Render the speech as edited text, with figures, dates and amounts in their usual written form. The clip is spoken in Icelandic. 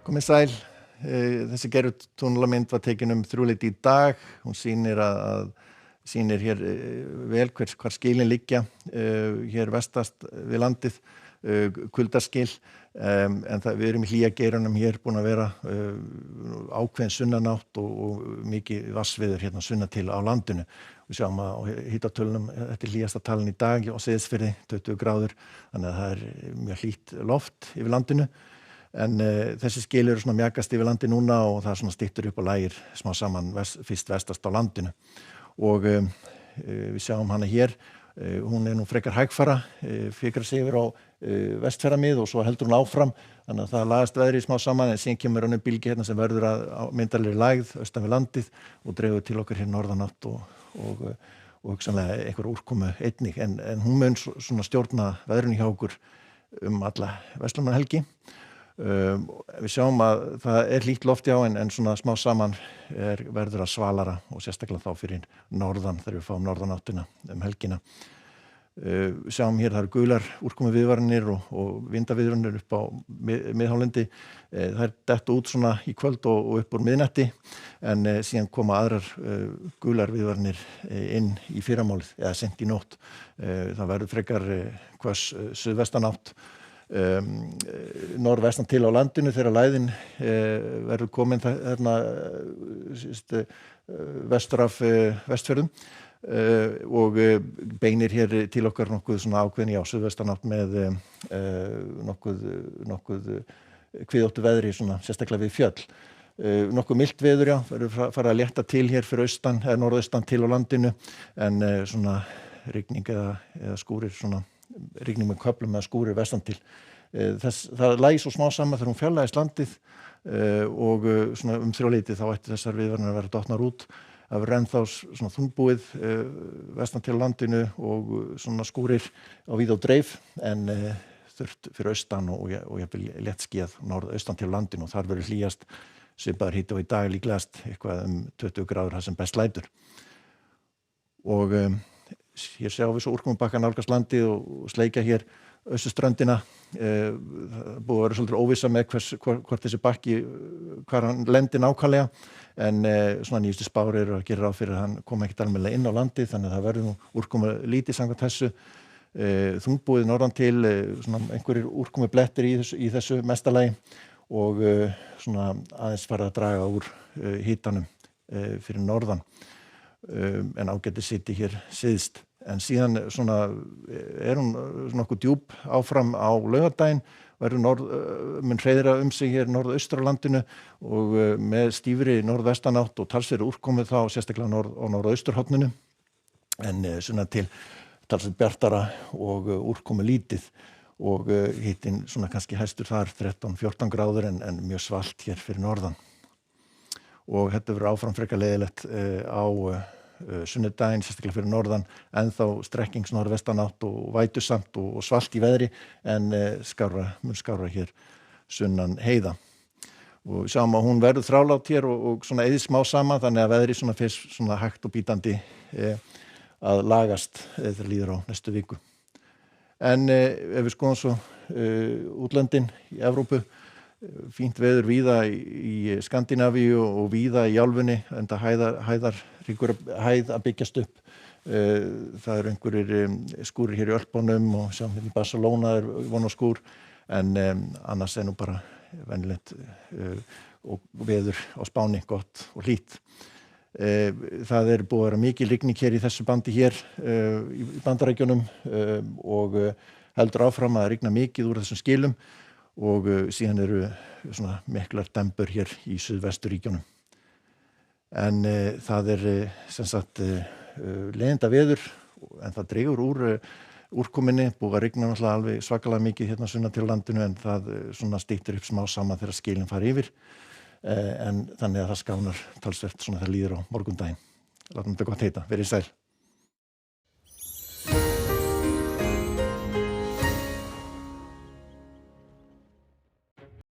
Komið sæl. Þessi gervitunglamynd var tekin 3:00 í dag. Hún sýnir hér vel hvar skilin liggja hér vestast við landið, kuldaskil, en við erum í hlýja geiranum hér, búin að vera ákveðin sunnanátt og mikið vatnsveður hérna sunnan til á landinu. Við sjáum að á hitatölunum, þetta er hlýjasta talan í dag á Seyðisfirði, 20 gráður, þannig að það er mjög hlýtt loft yfir landinu. En þessi skil eru svona mjakast yfir landi núna og það svona styttur upp og lægir smá saman fyrst vestast á landinu. Og við sjáum hana hér, hún er nú frekar hægfara, fikrar sig yfir á vestfjarðamið og svo heldur hún áfram, þannig að það lagast veðrið smá saman, en síðan kemur önnur bylgja hérna sem verður á myndarlegri lægð austan við landið og dregur til okkar hér norðanátt og hugsanlega einhver úrkomu einnig, en hún mun svona stjórna veðrinu hjá okkur alla verslunarhelgi. Við sjáum að það er hlýtt loft en svona smá saman verður að svalara og sérstaklega þá fyrir norðan þegar við fáum norðanáttina helgina. Við sjáum hér það eru gular úrkomuviðvaranir og vindaviðvaranir upp á miðhálendi. Það detta út svona í kvöld og upp úr miðnætti, en síðan koma aðrar gular viðvaranir inn í fyrramálið eða sent í nótt. Það verður frekar hvöss suðvestanátt norðvestan til á landinu þegar lægðin verður komin þarna vestur af Vestfjörðum og beinir hér til okkar nokkuð svona ákveðin suðvestanátt með nokkuð kviðóttu veðri svona sérstaklega við fjöll. Nokkuð milt veður verður fara að létta til hér fyrir austan eða norðaustan til á landinu, en svona rigning eða skúrir svona rigning með köflum eða skúrir vestan til. Það lægir svo smá saman þegar hún fjarlægist landið og svona 3:00 þá ætti þessar viðvaranir að vera dottnar út. Það verður ennþá svona þungbúið vestan til landinu og svona skúrir á víð og dreif, en þurft fyrir austan og jafnvel léttskýjað norðaustan til landinu, og þar verður hlýjast svipaður hiti og í dag líklegast eitthvað 20 gráður það sem best lætur. Og hér sjáum við svo úrkomubakka nálgast landið og sleikja hér austurströndina. Búið að vera svolítið óvissa með hvort þessi bakki, hvar hann lendir nákvæmlega, en svona nýjustu spár eru að gera ráð fyrir að hann komi ekkert almennilega inn á landið, þannig að það verður nú úrkomu lítið samkvæmt þessu. Þungbúið norðan til, svona einhverjir úrkomublettir í þessu mestalagi og svona aðeins fara að draga úr hitanum fyrir norðan, en ágæti siti hér syðst. En síðan svona hún nokkuð djúp áfram á laugardaginn, verður mun hreiðra sig hér norðaustur á landinu og með stífri norðvestanátt og talsverðri úrkomu þá sérstaklega á norðausturhorninu, en sunnan til talsvert bjartara og úrkomu lítið og hitinn svona kannski hæstur þar 13-14 gráður, en mjög svalt hér fyrir norðan. Og þetta verður áfram frekar leiðilegt á sunnudaginn, sérstaklega fyrir norðan, ennþá strekkings norðvestanátt og vætusamt og svalt í veðri, en mun skárra hér sunnan heiða. Og við sjáum að hún verður þrálát hér og svona eyðist smá saman, þannig að veðri svona fyrst svona hægt og bítandi að lagast þegar líður á næstu viku. En ef við skoðum svo útlöndin í Evrópu, fínt veður víða í Skandinavíu og víða í álfunni, enda hæð að byggjast upp. Það eru einhverjir skúrir hér í Ölpunum og sjáum hérna í Barcelona von á skúr, en annars nú bara venjulegt og veður á Spáni gott og hlýtt. Það búið að vera mikil rigning hér í þessu bandi hér í Bandaríkjunum og heldur áfram að rigna mikið úr þessum skilum, og síðan eru svona miklar dembur hér í suðvesturíkjunum. En það sem sagt leiðinda veður, en það dregur úr úrkominni, búið að rigna náttúrulega alveg svakalega mikið hérna sunnan til landinu, en það svona styttir upp smá saman þegar skilin fara yfir, en þannig að það skánar talsvert svona þegar líður á morgundaginn. Látum þetta gott heita, verið sæl.